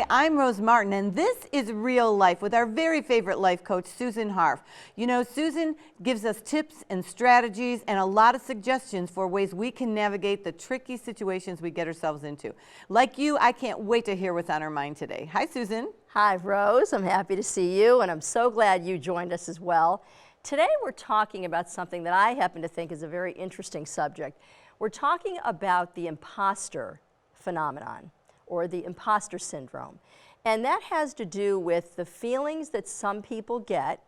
Hi, I'm Rose Martin, and this is Real Life with our very favorite life coach, Susan Harf. You know, Susan gives us tips and strategies and a lot of suggestions for ways we can navigate the tricky situations we get ourselves into. Like you, I can't wait to hear what's on her mind today. Hi, Susan. Hi, Rose. I'm happy to see you, and I'm so glad you joined us as well. Today, we're talking about something that I happen to think is a very interesting subject. We're talking about the imposter phenomenon, or the imposter syndrome. And that has to do with the feelings that some people get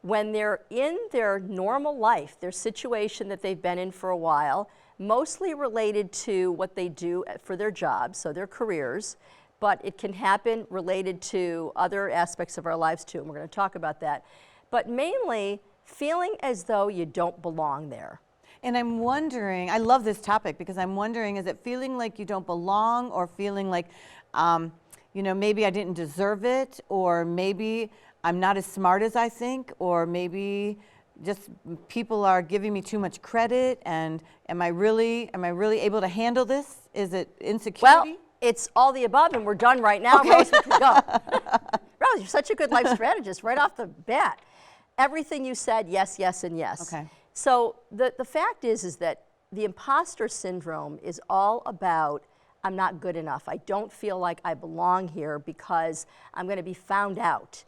when they're in their normal life, their situation that they've been in for a while, mostly related to what they do for their jobs, so their careers, but it can happen related to other aspects of our lives too, and we're going to talk about that. But mainly, feeling as though you don't belong there. And I'm wondering, I love this topic because I'm wondering, is it feeling like you don't belong, or feeling like, you know, maybe I didn't deserve it, or maybe I'm not as smart as I think, or maybe just people are giving me too much credit, and am I really able to handle this? Is it insecurity? Well, it's all the above, and we're done right now. Okay. Rose, we can go. Rose, you're such a good life strategist right off the bat. Everything you said, yes, yes, and yes. Okay. So the fact is that the imposter syndrome is all about, I'm not good enough. I don't feel like I belong here because I'm going to be found out.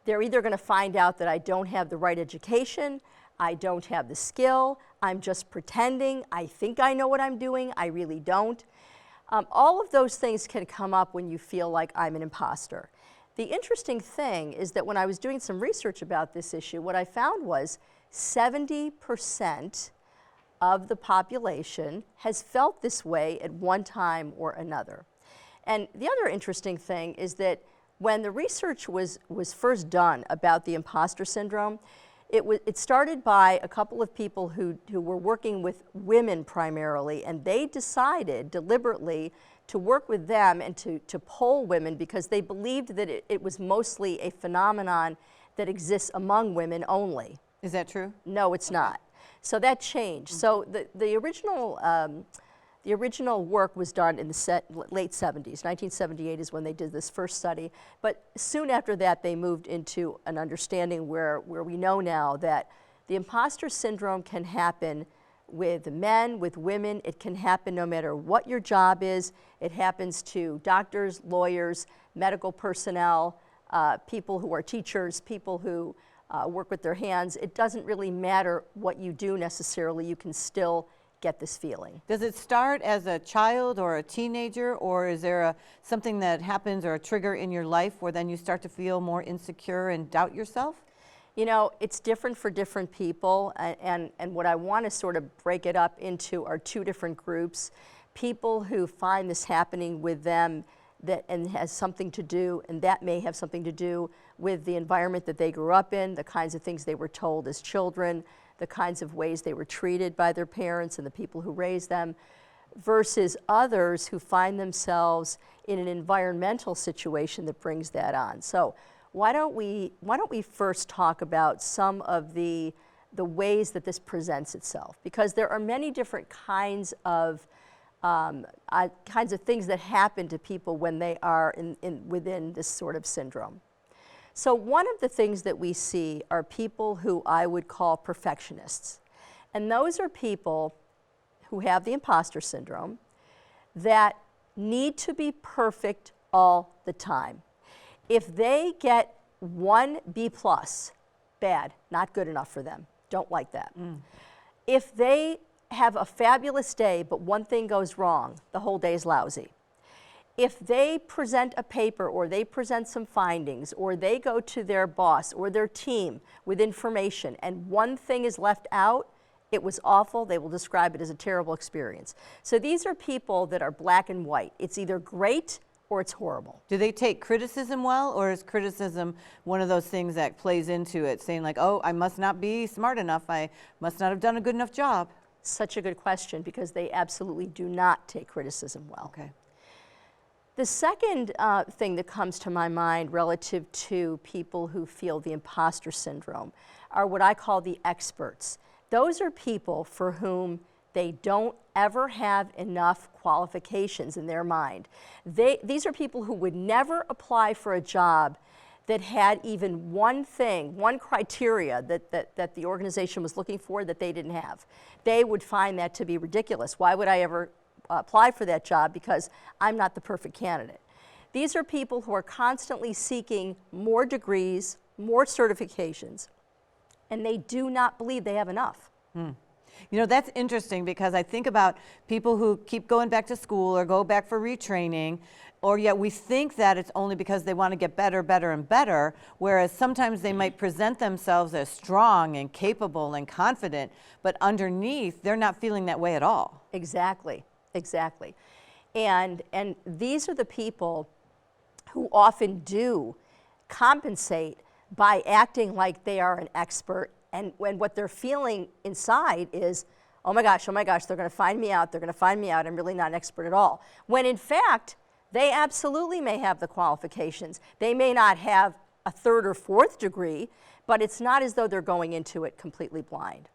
They're either going to find out that I don't have the right education, I don't have the skill, I'm just pretending, I think I know what I'm doing, I really don't. All of those things can come up when you feel like I'm an imposter. The interesting thing is that when I was doing some research about this issue, what I found was 70% of the population has felt this way at one time or another. And the other interesting thing is that when the research was first done about the imposter syndrome, it started by a couple of people who were working with women primarily, and they decided deliberately to work with them and to poll women because they believed that it was mostly a phenomenon that exists among women only. Is that true? No, it's not. So that changed. So the original work was done in the late 70s. 1978 is when they did this first study. But soon after that, they moved into an understanding where we know now that the imposter syndrome can happen with men, with women. It can happen no matter what your job is. It happens to doctors, lawyers, medical personnel, people who are teachers, people who work with their hands. It doesn't really matter what you do necessarily. You can still get this feeling. Does it start as a child or a teenager, or is there something that happens or a trigger in your life where then you start to feel more insecure and doubt yourself? You know, it's different for different people, and what I want to sort of break it up into are two different groups. People who find this happening with them and has something to do, and that may have something to do with the environment that they grew up in, the kinds of things they were told as children, the kinds of ways they were treated by their parents and the people who raised them, versus others who find themselves in an environmental situation that brings that on. So why don't we first talk about some of the ways that this presents itself? Because there are many different kinds of things that happen to people when they are within this sort of syndrome. So one of the things that we see are people who I would call perfectionists. And those are people who have the imposter syndrome that need to be perfect all the time. If they get one B+, bad, not good enough for them, don't like that. If they have a fabulous day, but one thing goes wrong, the whole day is lousy. If they present a paper or they present some findings or they go to their boss or their team with information and one thing is left out, it was awful, they will describe it as a terrible experience. So these are people that are black and white. It's either great or it's horrible. Do they take criticism well, or is criticism one of those things that plays into it, saying like, oh, I must not be smart enough, I must not have done a good enough job? Such a good question, because they absolutely do not take criticism well. Okay. The second thing that comes to my mind relative to people who feel the imposter syndrome are what I call the experts. Those are people for whom They don't ever have enough qualifications in their mind. These are people who would never apply for a job that had even one thing, one criteria that the organization was looking for that they didn't have. They would find that to be ridiculous. Why would I ever apply for that job? Because I'm not the perfect candidate. These are people who are constantly seeking more degrees, more certifications, and they do not believe they have enough. You know, that's interesting because I think about people who keep going back to school or go back for retraining, or yet we think that it's only because they want to get better, better, and better, whereas sometimes they might present themselves as strong and capable and confident, but underneath, they're not feeling that way at all. Exactly, exactly. And these are the people who often do compensate by acting like they are an expert, and when what they're feeling inside is, oh my gosh, they're going to find me out, I'm really not an expert at all. When in fact, they absolutely may have the qualifications. They may not have a third or fourth degree, but it's not as though they're going into it completely blind.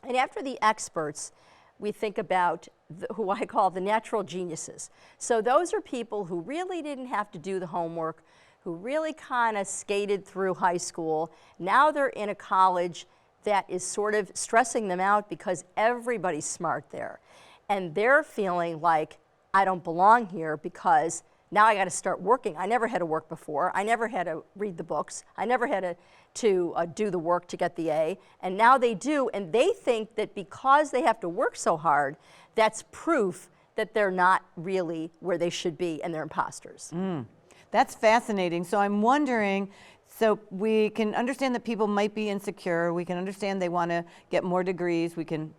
And after the experts, we think about who I call the natural geniuses. So those are people who really didn't have to do the homework, who really kind of skated through high school. Now they're in a college that is sort of stressing them out because everybody's smart there. And they're feeling like, I don't belong here because now I got to start working. I never had to work before. I never had to read the books. I never had to do the work to get the A. And now they do, and they think that because they have to work so hard, that's proof that they're not really where they should be and they're imposters. That's fascinating. So I'm wondering, so we can understand that people might be insecure. We can understand they want to get more degrees. We can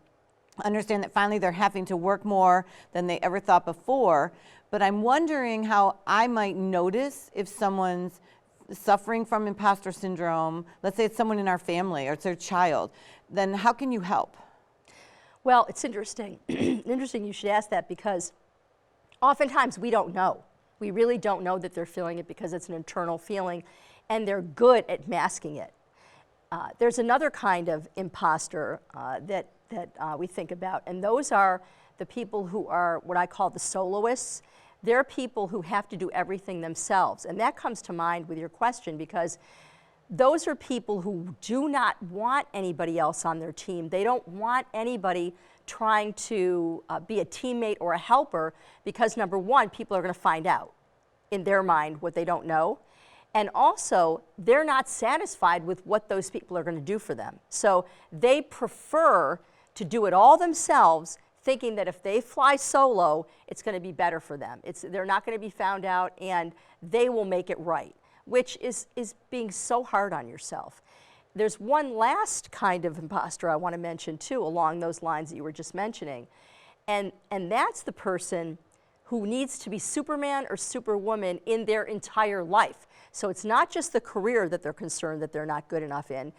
understand that finally they're having to work more than they ever thought before. But I'm wondering how I might notice if someone's suffering from imposter syndrome. Let's say it's someone in our family or it's their child. Then how can you help? Well, it's interesting. Interesting you should ask that because oftentimes we don't know. We really don't know that they're feeling it because it's an internal feeling, and they're good at masking it. There's another kind of imposter that we think about, and those are the people who are what I call the soloists. They're people who have to do everything themselves, and that comes to mind with your question because those are people who do not want anybody else on their team. They don't want anybody trying to be a teammate or a helper because number one, people are going to find out in their mind what they don't know. And also, they're not satisfied with what those people are going to do for them. So they prefer to do it all themselves, thinking that if they fly solo, it's going to be better for them. They're not going to be found out and they will make it right, which is being so hard on yourself. There's one last kind of imposter I want to mention too, along those lines that you were just mentioning. And that's the person who needs to be Superman or Superwoman in their entire life. So it's not just the career that they're concerned that they're not good enough in.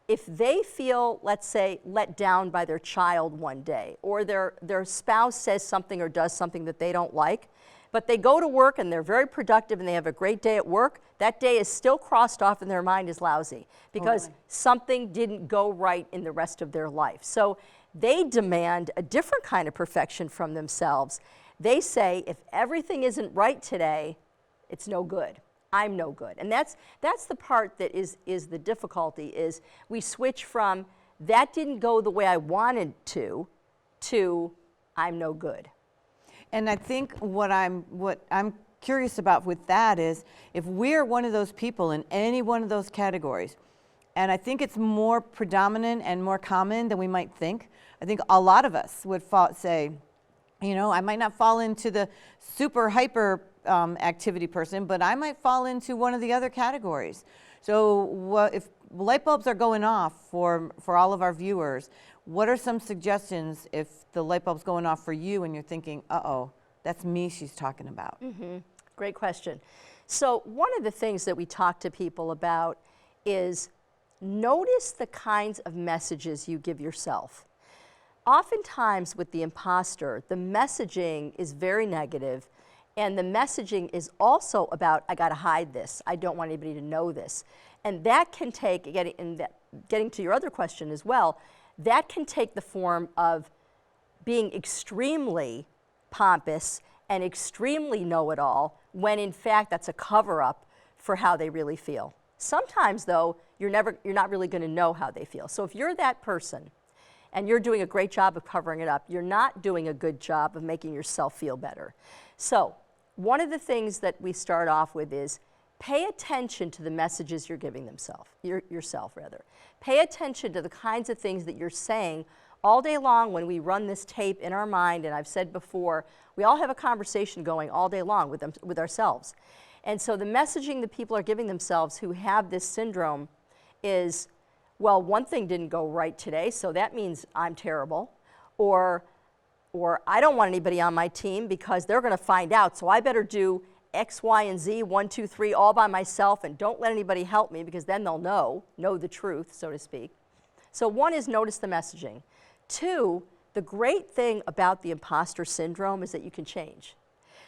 If they feel, let's say, let down by their child one day, or their spouse says something or does something that they don't like, but they go to work and they're very productive and they have a great day at work, that day is still crossed off in their mind as lousy because something didn't go right in the rest of their life. So they demand a different kind of perfection from themselves. They say, if everything isn't right today, it's no good. I'm no good. And that's the part that is the difficulty, is we switch from that didn't go the way I wanted to I'm no good. And I think what I'm curious about with that is if we're one of those people in any one of those categories, and I think it's more predominant and more common than we might think. I think a lot of us would say, you know, I might not fall into the super hyper activity person, but I might fall into one of the other categories. So if light bulbs are going off for all of our viewers, what are some suggestions if the light bulb's going off for you and you're thinking, uh-oh, that's me she's talking about? Mm-hmm. Great question. So one of the things that we talk to people about is notice the kinds of messages you give yourself. Oftentimes with the imposter, the messaging is very negative, and the messaging is also about, I gotta hide this, I don't want anybody to know this. And that can take, getting to your other question as well, that can take the form of, being extremely pompous and extremely know-it-all, when in fact that's a cover-up for how they really feel. Sometimes, though, you're not really going to know how they feel. So if you're that person and you're doing a great job of covering it up, you're not doing a good job of making yourself feel better. So one of the things that we start off with is pay attention to the messages you're giving yourself. Pay attention to the kinds of things that you're saying all day long when we run this tape in our mind. And I've said before, we all have a conversation going all day long with ourselves. And so the messaging that people are giving themselves who have this syndrome is, well, one thing didn't go right today, so that means I'm terrible. Or I don't want anybody on my team because they're going to find out, so I better do X, Y, and Z, 1, 2, 3, all by myself, and don't let anybody help me because then they'll know the truth, so to speak. So one is notice the messaging. Two, the great thing about the imposter syndrome is that you can change.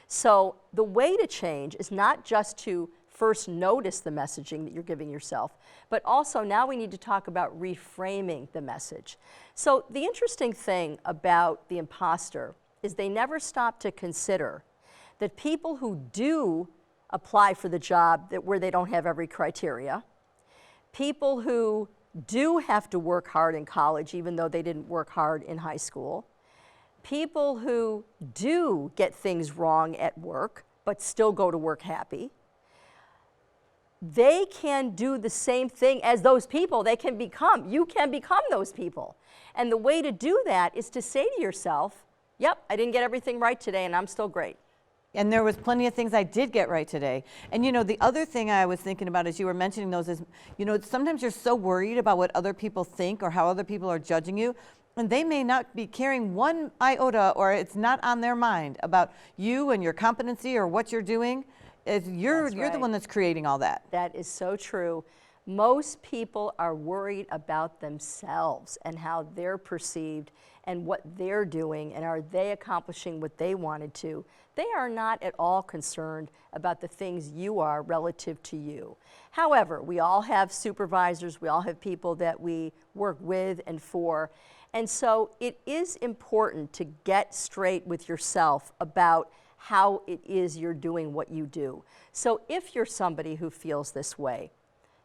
So the way to change is not just to first notice the messaging that you're giving yourself, but also now we need to talk about reframing the message. So the interesting thing about the imposter is they never stop to consider that people who do apply for the job where they don't have every criteria, people who do have to work hard in college even though they didn't work hard in high school, people who do get things wrong at work but still go to work happy, they can do the same thing as those people. You can become those people. And the way to do that is to say to yourself, yep, I didn't get everything right today and I'm still great. And there was plenty of things I did get right today. And the other thing I was thinking about as you were mentioning those is, sometimes you're so worried about what other people think or how other people are judging you, and they may not be carrying one iota, or it's not on their mind about you and your competency or what you're doing. You're the one that's creating all that. That is so true. Most people are worried about themselves and how they're perceived and what they're doing, and are they accomplishing what they wanted to. They are not at all concerned about the things you are relative to you. However, we all have supervisors, we all have people that we work with and for, and so it is important to get straight with yourself about how it is you're doing what you do. So if you're somebody who feels this way,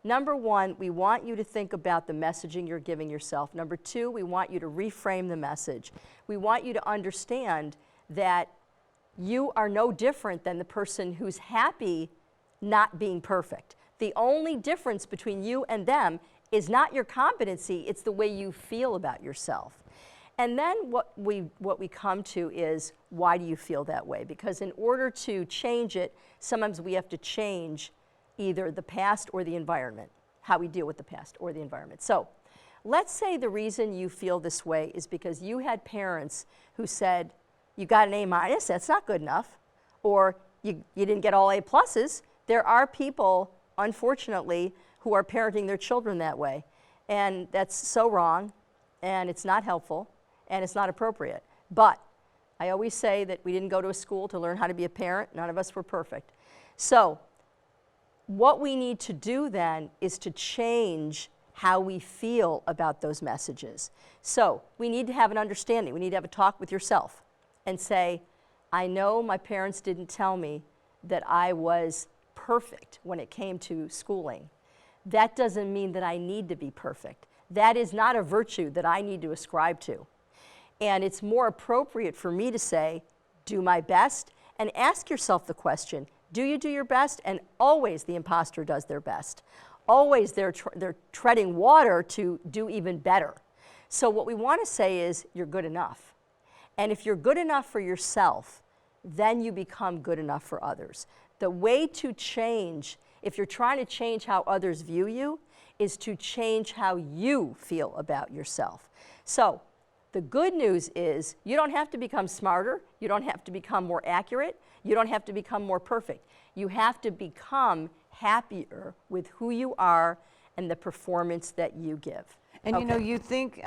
number one, we want you to think about the messaging you're giving yourself. Number two, we want you to reframe the message. We want you to understand that you are no different than the person who's happy not being perfect. The only difference between you and them is not your competency, it's the way you feel about yourself. And then what we come to is, why do you feel that way? Because in order to change it, sometimes we have to change either the past or the environment, how we deal with the past or the environment. So let's say the reason you feel this way is because you had parents who said, you got an A-, that's not good enough, or you didn't get all A+. There are people, unfortunately, who are parenting their children that way, and that's so wrong, and it's not helpful, and it's not appropriate. But I always say that we didn't go to a school to learn how to be a parent. None of us were perfect. So what we need to do then is to change how we feel about those messages. So we need to have an understanding. We need to have a talk with yourself and say, I know my parents didn't tell me that I was perfect when it came to schooling. That doesn't mean that I need to be perfect. That is not a virtue that I need to ascribe to. And it's more appropriate for me to say, do my best, and ask yourself the question, do you do your best? And always the imposter does their best. Always they're treading water to do even better. So what we want to say is, you're good enough. And if you're good enough for yourself, then you become good enough for others. The way to change, if you're trying to change how others view you, is to change how you feel about yourself. So the good news is, you don't have to become smarter, you don't have to become more accurate, you don't have to become more perfect. You have to become happier with who you are and the performance that you give. And you think,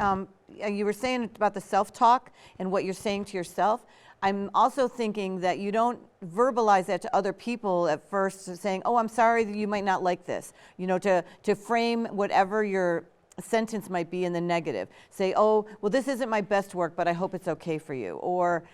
you were saying about the self-talk and what you're saying to yourself. I'm also thinking that you don't verbalize that to other people at first, saying, oh, I'm sorry that you might not like this. To frame whatever you're sentence might be in the negative. Say, oh, well, this isn't my best work, but I hope it's okay for you. Or,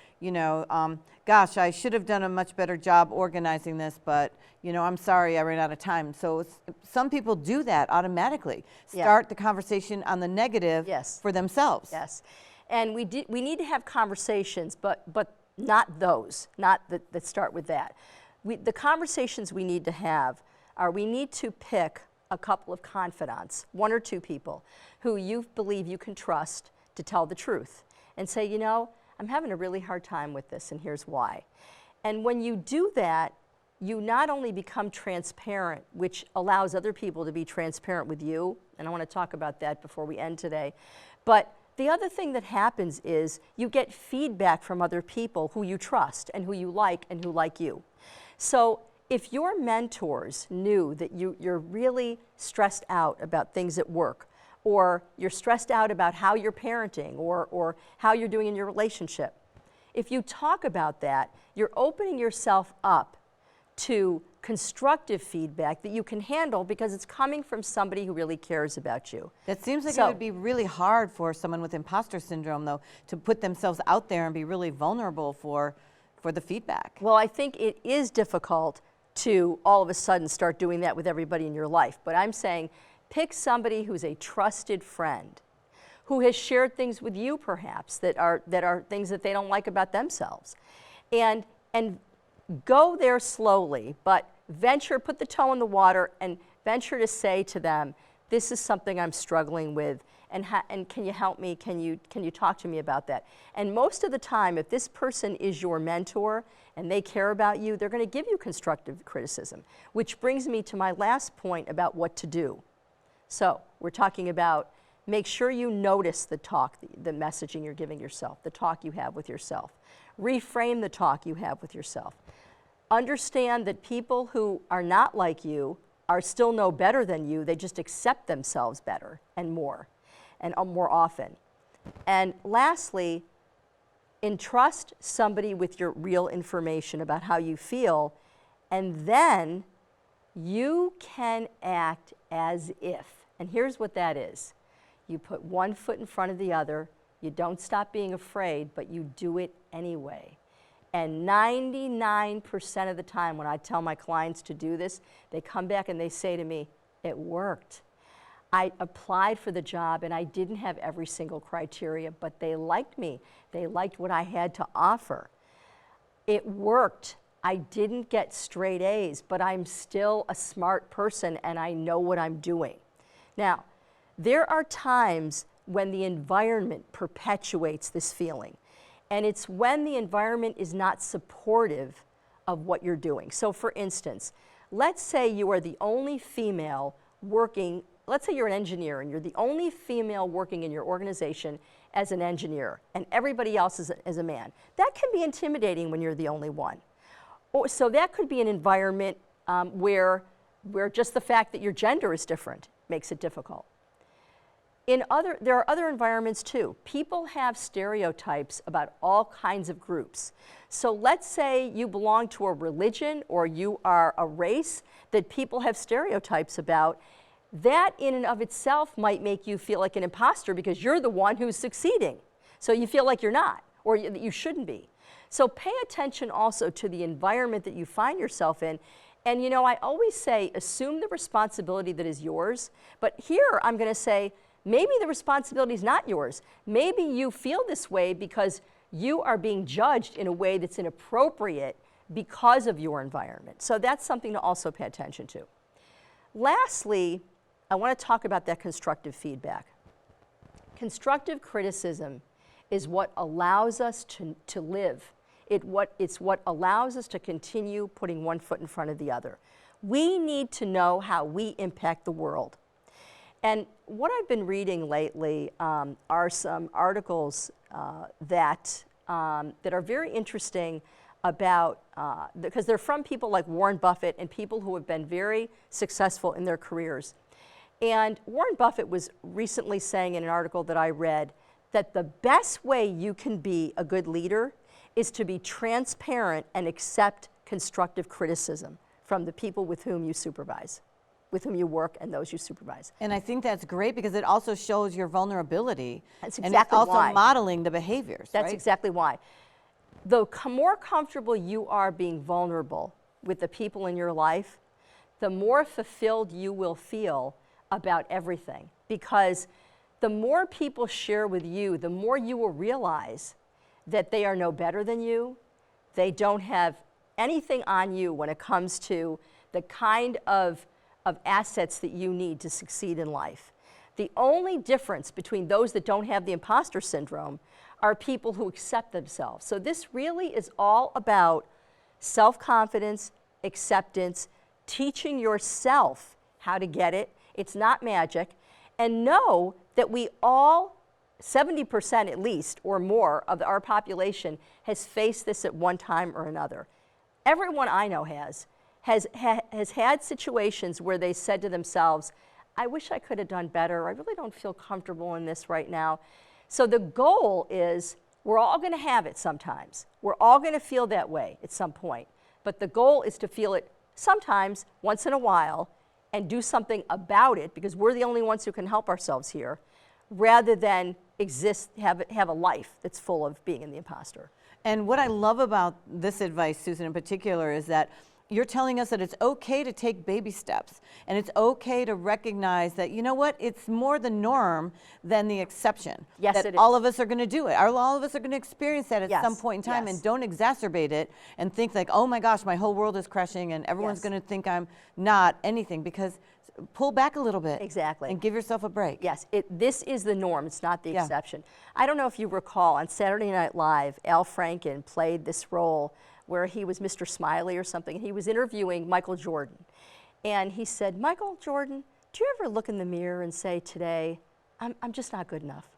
gosh, I should have done a much better job organizing this, but, I'm sorry I ran out of time. So some people do that automatically. Yeah. Start the conversation on the negative Yes. for themselves. Yes. And we need to have conversations, but not those, not that start with that. The conversations we need to have are, we need to pick a couple of confidants, one or two people who you believe you can trust to tell the truth and say, I'm having a really hard time with this and here's why. And when you do that, you not only become transparent, which allows other people to be transparent with you, and I want to talk about that before we end today, but the other thing that happens is you get feedback from other people who you trust and who you like and who like you. So if your mentors knew that you're really stressed out about things at work, or you're stressed out about how you're parenting or how you're doing in your relationship, if you talk about that, you're opening yourself up to constructive feedback that you can handle because it's coming from somebody who really cares about you. That seems like it would be really hard for someone with imposter syndrome, though, to put themselves out there and be really vulnerable for the feedback. Well, I think it is difficult to all of a sudden start doing that with everybody in your life. But I'm saying pick somebody who's a trusted friend, who has shared things with you perhaps that are things that they don't like about themselves. And go there slowly, but put the toe in the water and venture to say to them, this is something I'm struggling with, and can you help me? Can you talk to me about that? And most of the time, if this person is your mentor and they care about you, they're going to give you constructive criticism, which brings me to my last point about what to do. So we're talking about, make sure you notice the talk, the messaging you're giving yourself, the talk you have with yourself. Reframe the talk you have with yourself. Understand that people who are not like you are still no better than you, they just accept themselves better and more often. And lastly, entrust somebody with your real information about how you feel, and then you can act as if. And here's what that is. You put one foot in front of the other, you don't stop being afraid, but you do it anyway. And 99% of the time when I tell my clients to do this, they come back and they say to me, it worked. I applied for the job and I didn't have every single criteria, but they liked me. They liked what I had to offer. It worked. I didn't get straight A's, but I'm still a smart person and I know what I'm doing. Now, there are times when the environment perpetuates this feeling. And it's when the environment is not supportive of what you're doing. So for instance, let's say you are the only female working, let's say you're an engineer and you're the only female working in your organization as an engineer and everybody else is a man. That can be intimidating when you're the only one. So that could be an environment where just the fact that your gender is different makes it difficult. There are other environments too. People have stereotypes about all kinds of groups. So let's say you belong to a religion or you are a race that people have stereotypes about. That in and of itself might make you feel like an imposter because you're the one who's succeeding. So you feel like you're not, or that you shouldn't be. So pay attention also to the environment that you find yourself in. And I always say, assume the responsibility that is yours. But here I'm going to say, maybe the responsibility is not yours. Maybe you feel this way because you are being judged in a way that's inappropriate because of your environment. So that's something to also pay attention to. Lastly, I want to talk about that constructive feedback. Constructive criticism is what allows us to live. It's what allows us to continue putting one foot in front of the other. We need to know how we impact the world. And what I've been reading lately are some articles that are very interesting about, because they're from people like Warren Buffett and people who have been very successful in their careers. And Warren Buffett was recently saying in an article that I read that the best way you can be a good leader is to be transparent and accept constructive criticism from the people with whom you supervise. with whom you work and those you supervise. And I think that's great because it also shows your vulnerability. That's and exactly it's also why. modeling the behaviors, That's right? exactly why. The more comfortable you are being vulnerable with the people in your life, the more fulfilled you will feel about everything. Because the more people share with you, the more you will realize that they are no better than you. They don't have anything on you when it comes to the kind of assets that you need to succeed in life. The only difference between those that don't have the imposter syndrome are people who accept themselves. So this really is all about self-confidence, acceptance, teaching yourself how to get it. It's not magic. And know that we all, 70% at least or more of our population has faced this at one time or another. Everyone I know has had situations where they said to themselves, I wish I could have done better. I really don't feel comfortable in this right now. So the goal is we're all going to have it sometimes. We're all going to feel that way at some point. But the goal is to feel it sometimes, once in a while, and do something about it because we're the only ones who can help ourselves here, rather than have a life that's full of being in the imposter. And what I love about this advice, Susan, in particular, is that you're telling us that it's okay to take baby steps and it's okay to recognize that, you know what, it's more the norm than the exception. Yes, that it is. all of us are going to do it. All of us are going to experience that at Yes, some point in time, yes. and don't exacerbate it and think like, oh my gosh, my whole world is crashing and everyone's Yes. going to think I'm not anything, because pull back a little bit. Exactly. And give yourself a break. Yes, this is the norm, it's not the Yeah. exception. I don't know if you recall, on Saturday Night Live, Al Franken played this role where he was Mr. Smiley or something, and he was interviewing Michael Jordan. And he said, Michael Jordan, do you ever look in the mirror and say, today, I'm just not good enough?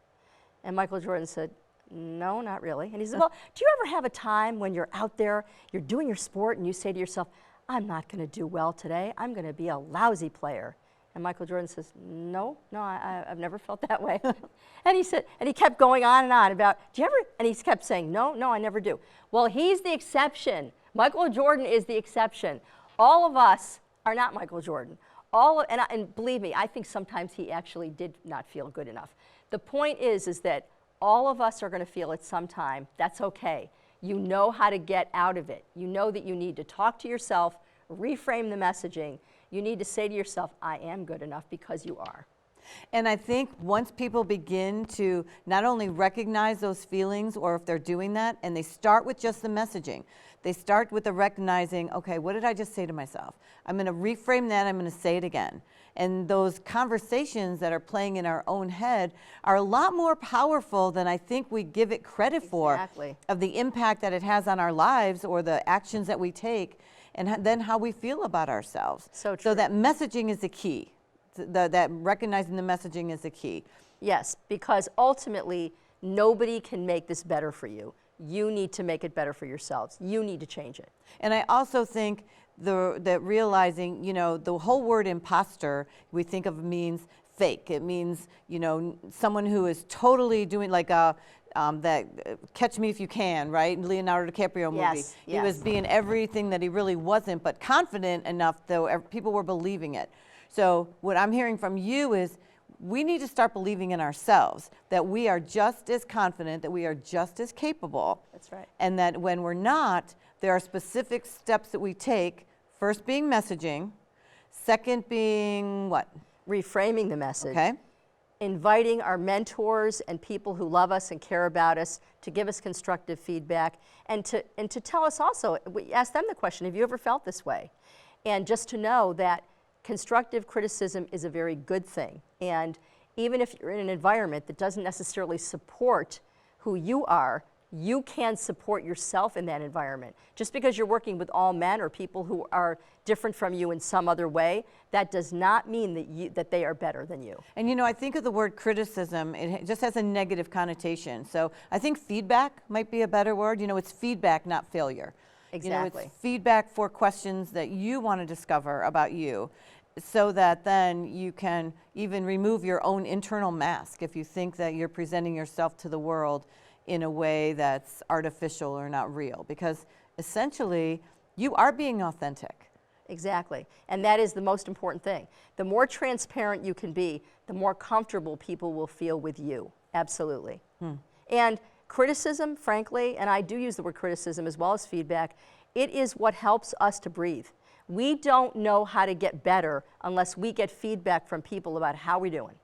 And Michael Jordan said, no, not really. And he said, well, do you ever have a time when you're out there, you're doing your sport, and you say to yourself, I'm not going to do well today. I'm going to be a lousy player. And Michael Jordan says, no, I've never felt that way. And he said, and he kept going on and on about, do you ever, and he kept saying, no, I never do. Well, he's the exception. Michael Jordan is the exception. All of us are not Michael Jordan. And believe me, I think sometimes he actually did not feel good enough. The point is that all of us are going to feel it sometime. That's okay. You know how to get out of it. You know that you need to talk to yourself, reframe the messaging. You need to say to yourself, I am good enough, because you are. And I think once people begin to not only recognize those feelings, or if they're doing that, and they start with just the messaging, they start with the recognizing, okay, what did I just say to myself? I'm going to reframe that, I'm going to say it again. And those conversations that are playing in our own head are a lot more powerful than I think we give it credit for, Exactly. of the impact that it has on our lives or the actions that we take, and then how we feel about ourselves. So true. So that messaging is the key. That recognizing the messaging is the key. Yes, because ultimately, nobody can make this better for you. You need to make it better for yourselves. You need to change it. And I also think that realizing, the whole word imposter, we think of means fake. It means, someone who is totally doing like that Catch Me If You Can, right? Leonardo DiCaprio movie. Yes, He was yes. being everything that he really wasn't, but confident enough, though people were believing it. So what I'm hearing from you is we need to start believing in ourselves, that we are just as confident, that we are just as capable. That's right. And that when we're not, there are specific steps that we take, first being messaging, second being what? Reframing the message. Okay. Inviting our mentors and people who love us and care about us to give us constructive feedback, and to tell us also, we ask them the question, have you ever felt this way? And just to know that constructive criticism is a very good thing. And even if you're in an environment that doesn't necessarily support who you are, you can support yourself in that environment. Just because you're working with all men or people who are different from you in some other way, that does not mean that they are better than you. And I think of the word criticism, it just has a negative connotation. So I think feedback might be a better word. It's feedback, not failure. Exactly. It's feedback for questions that you want to discover about you, so that then you can even remove your own internal mask if you think that you're presenting yourself to the world in a way that's artificial or not real. Because essentially, you are being authentic. Exactly. And that is the most important thing. The more transparent you can be, the more comfortable people will feel with you. Absolutely. And criticism, frankly, and I do use the word criticism as well as feedback, it is what helps us to breathe. We don't know how to get better unless we get feedback from people about how we're doing.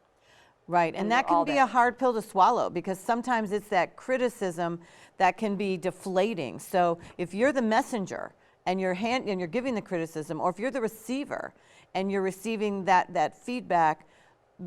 Right, and that can be a hard pill to swallow because sometimes it's that criticism that can be deflating. So if you're the messenger and you're giving the criticism, or if you're the receiver and you're receiving that feedback,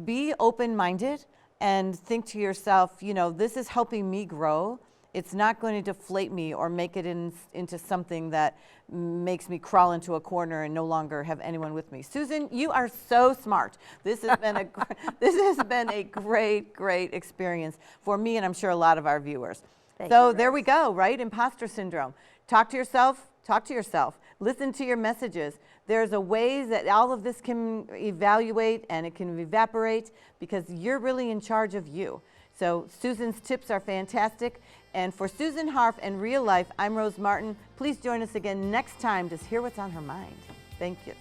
be open-minded and think to yourself, you know, this is helping me grow. It's not going to deflate me or make it into something that makes me crawl into a corner and no longer have anyone with me. Susan, you are so smart. This has been a great experience for me, and I'm sure a lot of our viewers. So there we go, right? Imposter syndrome. Talk to yourself. Listen to your messages. There's a way that all of this can evaluate and it can evaporate because you're really in charge of you. So Susan's tips are fantastic. And for Susan Harff and Real Life, I'm Rose Martin. Please join us again next time to hear what's on her mind. Thank you.